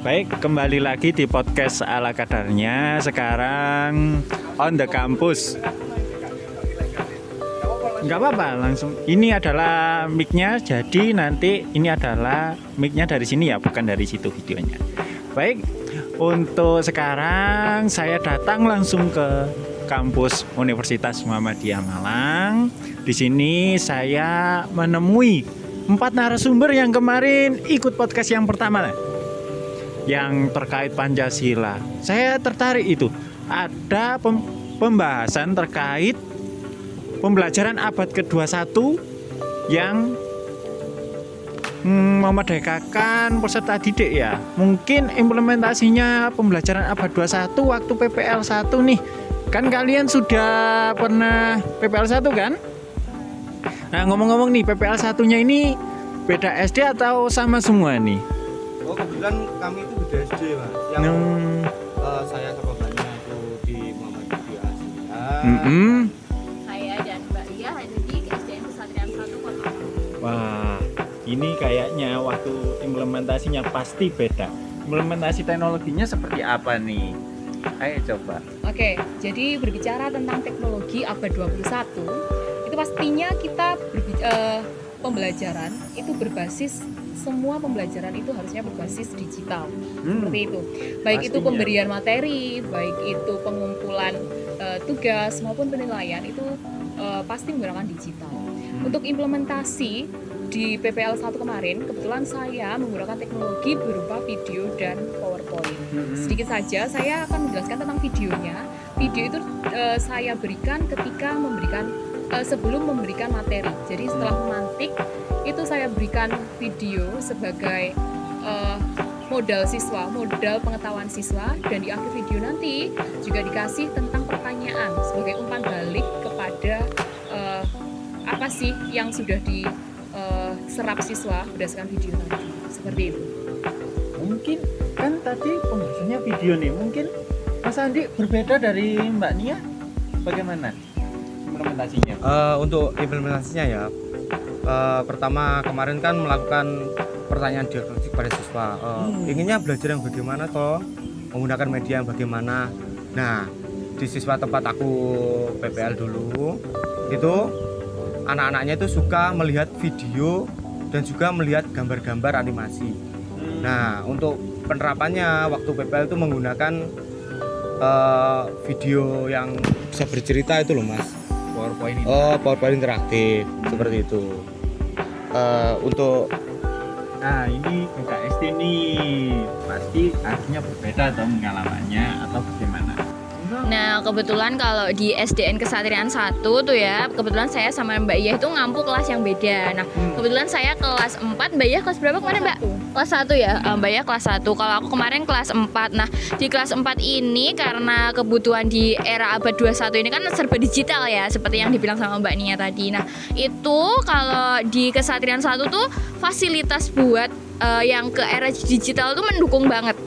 Baik, kembali lagi di podcast ala kadarnya. Sekarang on the campus. Nggak apa-apa, langsung. Ini adalah mic-nya, jadi nanti ini adalah mic-nya dari sini ya, bukan dari situ videonya. Baik, untuk sekarang saya datang langsung ke kampus Universitas Muhammadiyah Malang. Di sini saya menemui 4 narasumber yang kemarin ikut podcast yang pertama yang terkait Pancasila. Saya tertarik itu. Ada pembahasan terkait pembelajaran abad ke-21 yang memerdekakan peserta didik ya. Mungkin implementasinya pembelajaran abad 21 waktu PPL 1 nih. Kan kalian sudah pernah PPL 1 kan? Nah, ngomong-ngomong nih, PPL 1-nya ini beda SD atau sama semua nih? Oh, kebetulan kami itu beda SD, Mas. Yang saya sama Mbaknya itu di Muhammadiyah Asia. Saya dan Mbak Lia ada di SDN Kesatrian 1 Kota. Wah, ini kayaknya waktu implementasinya pasti beda. Implementasi teknologinya seperti apa nih? Ayo coba. Oke, jadi berbicara tentang teknologi abad 21, itu pastinya kita pembelajaran itu berbasis, semua pembelajaran itu harusnya berbasis digital. Seperti itu. Baik Pastinya. itu pemberian materi, baik itu pengumpulan tugas maupun penilaian itu pasti menggunakan digital. Untuk implementasi di PPL 1 kemarin, kebetulan saya menggunakan teknologi berupa video dan PowerPoint. Sedikit saja saya akan menjelaskan tentang videonya. Video itu saya berikan ketika sebelum memberikan materi. Jadi setelah memantik itu saya berikan video sebagai modal pengetahuan siswa, dan di akhir video nanti juga dikasih tentang pertanyaan sebagai umpan balik kepada apa sih yang sudah diserap siswa berdasarkan video tadi. Seperti itu. Mungkin kan tadi pembahasannya video nih. Mungkin Mas Andi berbeda dari Mbak Nia. Bagaimana implementasinya? Untuk implementasinya ya, pertama kemarin kan melakukan pertanyaan diagnostik pada siswa. Inginnya belajar yang bagaimana toh, menggunakan media yang bagaimana. Nah, di siswa tempat aku PPL dulu itu anak-anaknya itu suka melihat video dan juga melihat gambar-gambar animasi. Nah, untuk penerapannya waktu PPL itu menggunakan video yang bisa bercerita itu loh, Mas. PowerPoint ini. PowerPoint interaktif seperti itu. Untuk Nah, ini BKSD nih. Pasti artinya berbeda atau pengalamannya atau bagaimana? Nah, kebetulan kalau di SDN Kesatrian 1 tuh ya, kebetulan saya sama Mbak Iya itu ngampu kelas yang beda. Nah, kebetulan saya kelas 4, Mbak Iya kelas berapa kemarin, Mbak? Kelas 1 ya, Mbak Iya kelas 1. Kalau aku kemarin kelas 4. Nah, di kelas 4 ini karena kebutuhan di era abad 21 ini kan serba digital ya, seperti yang dibilang sama Mbak Nia tadi. Nah, itu kalau di Kesatrian 1 tuh fasilitas buat yang ke era digital tuh mendukung banget.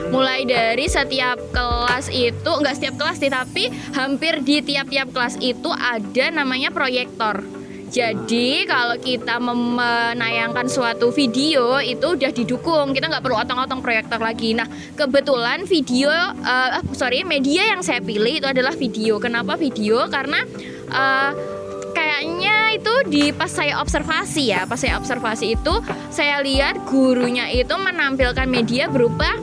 Mulai dari setiap kelas itu, enggak setiap kelas sih, tapi hampir di tiap-tiap kelas itu ada namanya proyektor. Jadi kalau kita menayangkan suatu video itu udah didukung, kita nggak perlu otong-otong proyektor lagi. Nah, kebetulan media yang saya pilih itu adalah video. Kenapa video? Karena kayaknya itu pas saya observasi itu saya lihat gurunya itu menampilkan media berupa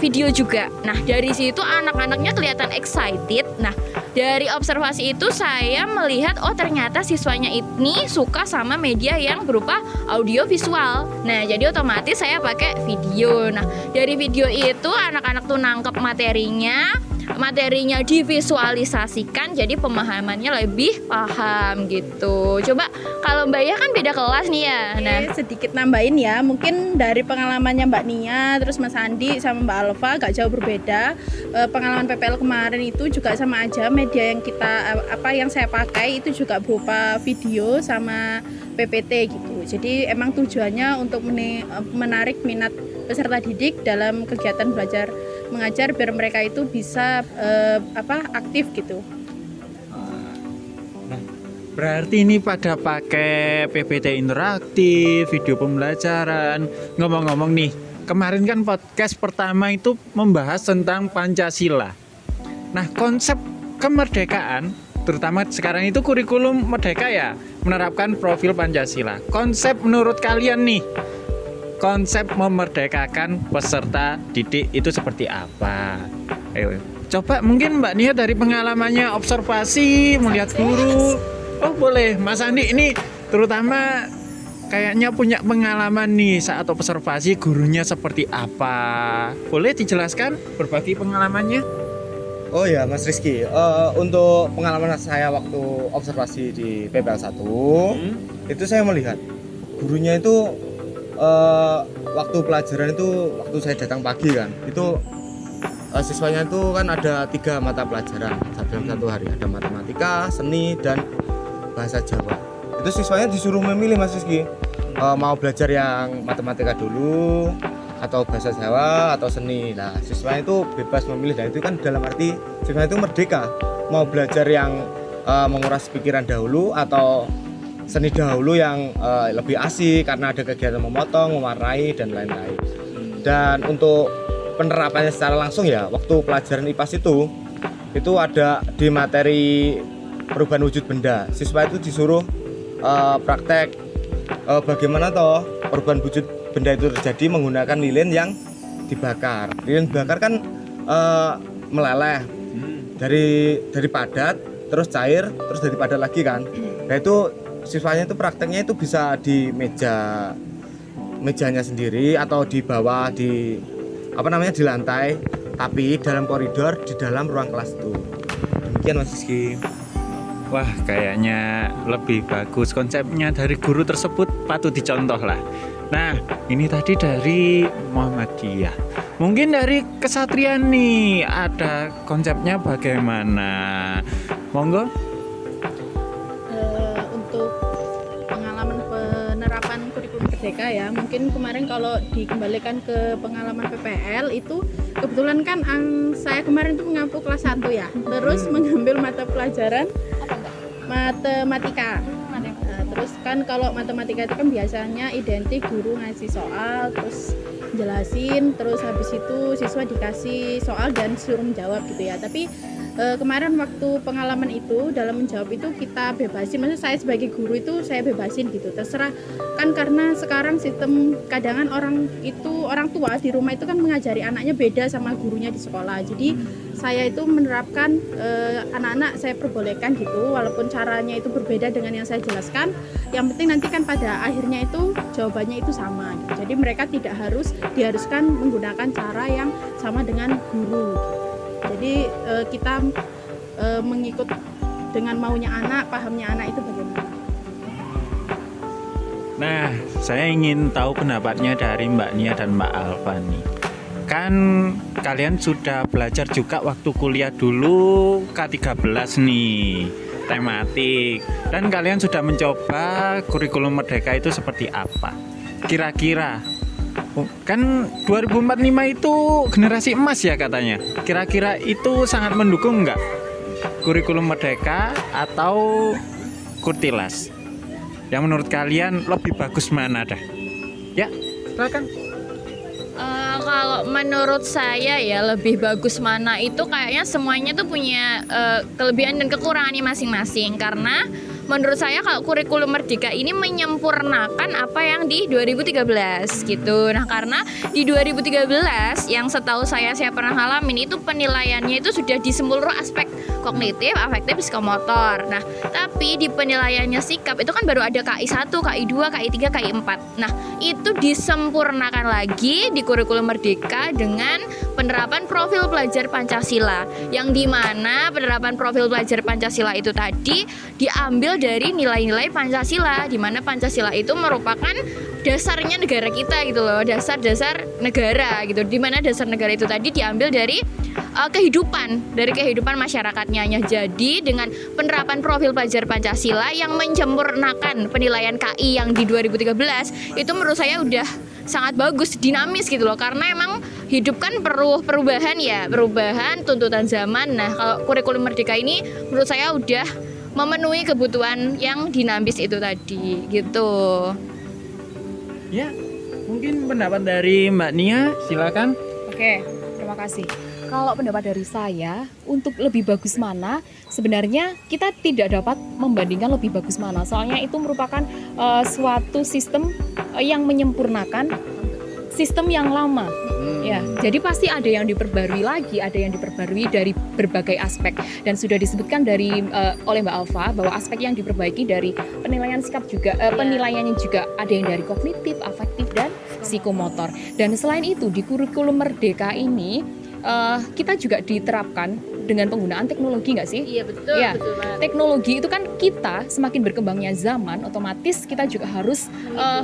video juga. Nah, dari situ anak-anaknya kelihatan excited. Nah, dari observasi itu saya melihat ternyata siswanya ini suka sama media yang berupa audio visual. Nah, jadi otomatis saya pakai video. Nah, dari video itu anak-anak tuh nangkep materinya divisualisasikan, jadi pemahamannya lebih paham gitu. Coba kalau Mbak Ya kan beda kelas nih ya. Nah, sedikit nambahin ya, mungkin dari pengalamannya Mbak Nia, terus Mas Andi sama Mbak Alfa gak jauh berbeda. Pengalaman PPL kemarin itu juga sama aja, media yang saya pakai itu juga berupa video sama PPT gitu. Jadi emang tujuannya untuk menarik minat peserta didik dalam kegiatan belajar mengajar biar mereka itu bisa aktif gitu. Nah, berarti ini pada pakai PPT interaktif, video pembelajaran. Ngomong-ngomong nih, kemarin kan podcast pertama itu membahas tentang Pancasila. Nah, konsep kemerdekaan, terutama sekarang itu kurikulum merdeka ya, menerapkan profil Pancasila. Konsep menurut kalian nih, konsep memerdekakan peserta didik itu seperti apa? Ayo, coba mungkin Mbak Nia dari pengalamannya observasi, melihat guru. Oh boleh, Mas Andi ini terutama kayaknya punya pengalaman nih saat observasi gurunya seperti apa. Boleh dijelaskan berbagi pengalamannya? Oh ya Mas Rizky, untuk pengalaman saya waktu observasi di PPL 1 itu saya melihat gurunya itu waktu pelajaran itu, waktu saya datang pagi kan, itu siswanya itu kan ada 3 mata pelajaran dalam satu hari, ada matematika, seni, dan bahasa Jawa. Itu siswanya disuruh memilih Mas Rizky, mau belajar yang matematika dulu atau bahasa Jawa atau seni. Nah siswanya itu bebas memilih, dan itu kan dalam arti siswanya itu merdeka mau belajar yang menguras pikiran dahulu atau seni dahulu yang lebih asik karena ada kegiatan memotong, mewarnai, dan lain-lain. Dan untuk penerapannya secara langsung ya, waktu pelajaran IPAS itu ada di materi perubahan wujud benda, siswa itu disuruh praktek bagaimana toh perubahan wujud benda itu terjadi menggunakan lilin yang dibakar. Lilin bakar kan meleleh dari padat terus cair terus dari padat lagi kan. Nah itu siswanya itu prakteknya itu bisa di mejanya sendiri atau di bawah di di lantai, tapi dalam koridor di dalam ruang kelas itu. Demikian Mas Rizky. Wah, kayaknya lebih bagus konsepnya dari guru tersebut, patut dicontoh lah. Nah, ini tadi dari Muhammadiyah. Mungkin dari Kesatrian nih, ada konsepnya bagaimana? Monggo. Untuk pengalaman penerapan kurikulum merdeka ya, mungkin kemarin kalau dikembalikan ke pengalaman PPL itu kebetulan kan saya kemarin tuh mengampu kelas 1 ya, terus mengambil mata pelajaran matematika. Nah, terus kan kalau matematika itu kan biasanya identik guru ngasih soal terus jelasin, terus habis itu siswa dikasih soal dan suruh menjawab gitu ya. Tapi kemarin waktu pengalaman itu dalam menjawab itu kita bebasin, maksudnya saya sebagai guru itu saya bebasin gitu, terserah kan, karena sekarang sistem kadangan orang tua di rumah itu kan mengajari anaknya beda sama gurunya di sekolah. Jadi saya itu menerapkan anak-anak saya perbolehkan gitu, walaupun caranya itu berbeda dengan yang saya jelaskan, yang penting nanti kan pada akhirnya itu jawabannya itu sama gitu. Jadi mereka tidak diharuskan menggunakan cara yang sama dengan guru. Jadi kita mengikut dengan maunya anak, pahamnya anak itu bagaimana. Nah, saya ingin tahu pendapatnya dari Mbak Nia dan Mbak Alfa nih. Kan kalian sudah belajar juga waktu kuliah dulu K13 nih, tematik. Dan kalian sudah mencoba kurikulum merdeka itu seperti apa? Kira-kira kan 2045 itu generasi emas ya katanya. Kira-kira itu sangat mendukung nggak kurikulum merdeka atau Kurtilas? Yang menurut kalian lebih bagus mana dah? Ya, silakan. Kalau menurut saya ya lebih bagus mana itu kayaknya semuanya tuh punya kelebihan dan kekurangannya masing-masing. Karena menurut saya kalau kurikulum merdeka ini menyempurnakan apa yang di 2013 gitu. Nah karena di 2013 yang setahu saya pernah ngalamin itu penilaiannya itu sudah di seluruh aspek kognitif, afektif, psikomotor. Nah tapi di penilaiannya sikap itu kan baru ada KI 1, KI 2, KI 3, KI 4. Nah itu disempurnakan lagi di kurikulum merdeka dengan penerapan profil pelajar Pancasila, yang dimana penerapan profil pelajar Pancasila itu tadi diambil dari nilai-nilai Pancasila, di mana Pancasila itu merupakan dasarnya negara kita gitu loh, dasar-dasar negara gitu, di mana dasar negara itu tadi diambil dari kehidupan masyarakatnya. Jadi dengan penerapan profil pelajar Pancasila yang menyempurnakan penilaian KI yang di 2013 itu menurut saya udah sangat bagus, dinamis gitu loh, karena emang hidup kan perlu perubahan tuntutan zaman. Nah kalau kurikulum merdeka ini menurut saya udah memenuhi kebutuhan yang dinamis itu tadi gitu. Ya, Mungkin pendapat dari Mbak Nia, silakan. Oke, terima kasih. Kalau pendapat dari saya, untuk lebih bagus mana, sebenarnya kita tidak dapat membandingkan lebih bagus mana. Soalnya itu merupakan suatu sistem yang menyempurnakan sistem yang lama. Ya, jadi pasti ada yang diperbarui lagi, ada yang diperbarui dari berbagai aspek. Dan sudah disebutkan oleh Mbak Alfa bahwa aspek yang diperbaiki dari penilaian sikap juga, penilaiannya juga ada yang dari kognitif, afektif, dan psikomotor. Dan selain itu di kurikulum Merdeka ini kita juga diterapkan dengan penggunaan teknologi nggak sih? Iya betul, Ya, betul banget. teknologi itu kan kita semakin berkembangnya zaman, otomatis kita juga harus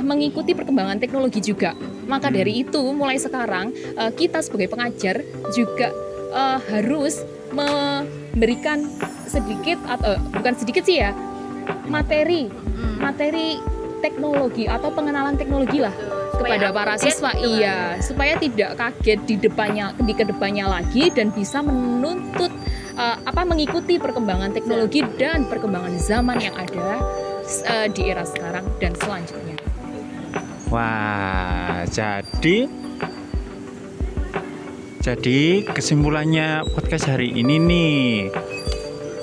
mengikuti perkembangan teknologi juga. Maka dari itu mulai sekarang kita sebagai pengajar juga harus memberikan sedikit atau bukan sedikit sih ya, materi teknologi atau pengenalan teknologi lah kepada para siswa, iya, supaya tidak kaget di kedepannya lagi dan bisa menuntut mengikuti perkembangan teknologi dan perkembangan zaman yang ada di era sekarang dan selanjutnya. Wah, jadi kesimpulannya podcast hari ini nih.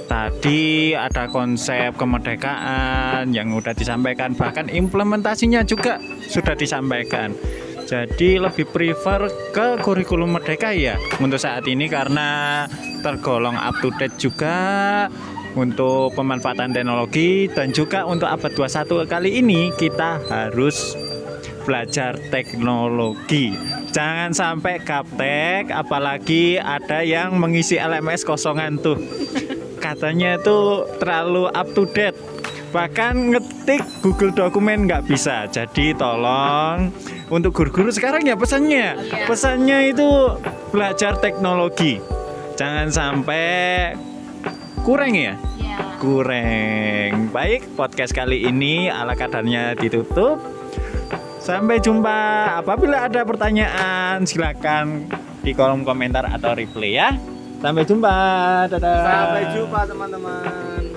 Tadi ada konsep kemerdekaan yang udah disampaikan, bahkan implementasinya juga sudah disampaikan. Jadi lebih prefer ke kurikulum Merdeka ya untuk saat ini karena tergolong up to date juga untuk pemanfaatan teknologi, dan juga untuk abad 21 kali ini kita harus belajar teknologi. Jangan sampai gaptek, apalagi ada yang mengisi LMS kosongan tuh. Katanya itu terlalu up to date, bahkan ngetik Google dokumen nggak bisa. Jadi tolong untuk guru-guru sekarang ya pesannya itu belajar teknologi, jangan sampai kurang ya. Kurang. Baik, podcast kali ini ala kadarnya ditutup. Sampai jumpa. Apabila ada pertanyaan silakan di kolom komentar atau replay ya. Sampai jumpa. Dadah. Sampai jumpa teman-teman.